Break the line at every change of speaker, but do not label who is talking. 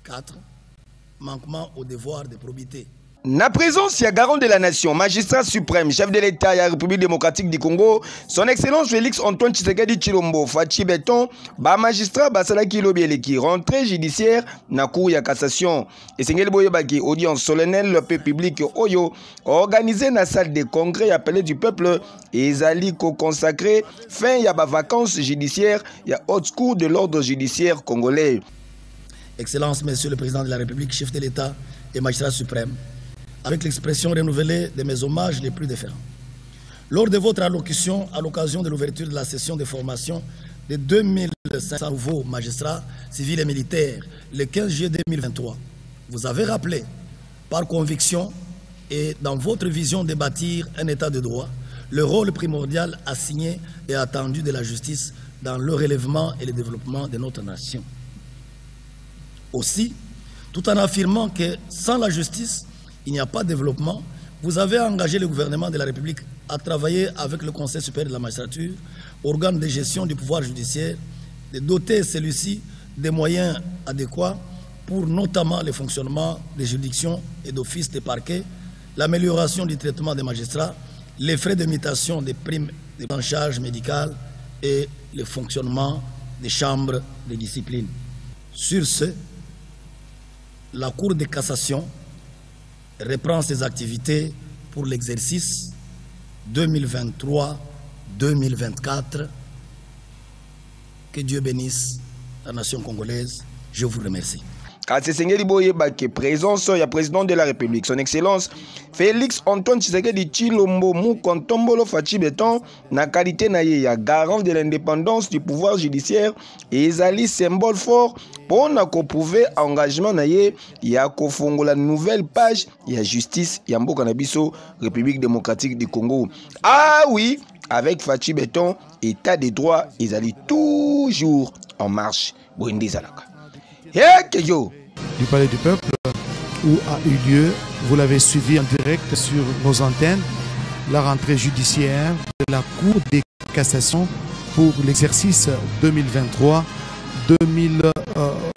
4. Manquement au devoir de probité.
Na présence, il y a garant de la nation, magistrat suprême, chef de l'État de la République démocratique du Congo, son excellence Félix Antoine Tshisekedi Tshilombo, Fachi Beton, ba magistrat basala kilobi eleki, rentrée judiciaire na cour ya cassation. Et Sengeli Boyebaki, audience solennelle le peu public Oyo, organisé na salle de congrès appelé du peuple, et Zali consacré fin ya ba vacances judiciaires, ya haute cour de l'ordre judiciaire congolais.
Excellence, Monsieur le Président de la République, chef de l'État et magistrat suprême, avec l'expression renouvelée de mes hommages les plus différents. Lors de votre allocution, à l'occasion de l'ouverture de la session de formation de 2500 nouveaux magistrats civils et militaires le 15 juillet 2023, vous avez rappelé, par conviction et dans votre vision de bâtir un État de droit, le rôle primordial assigné et attendu de la justice dans le relèvement et le développement de notre nation. Aussi, tout en affirmant que sans la justice, il n'y a pas de développement, vous avez engagé le gouvernement de la République à travailler avec le Conseil supérieur de la magistrature, organe de gestion du pouvoir judiciaire, de doter celui-ci des moyens adéquats pour notamment le fonctionnement des juridictions et d'offices des parquets, l'amélioration du traitement des magistrats, les frais de mutation des primes de prise en charge médicale et le fonctionnement des chambres de discipline. Sur ce, la Cour de cassation reprend ses activités pour l'exercice 2023-2024. Que Dieu bénisse la nation congolaise. Je vous remercie.
Sengeli Boyebaki, présence ya président de la République, son excellence Félix Antoine Tshisekedi Tshilombo Mukontombolo Fachi Beton, na qualité na ye ya garant de l'indépendance du pouvoir judiciaire et ezali symbole fort pour na ko prouver engagement na ye ya ko fongola nouvelle page ya justice ya mboka na biso République démocratique du Congo. Ah oui, avec Fachi Beton, état de droit ezali toujours en marche. Boindi Zalaka.
Du Palais du Peuple où a eu lieu, vous l'avez suivi en direct sur nos antennes, la rentrée judiciaire de la Cour de cassation pour l'exercice 2023-2024.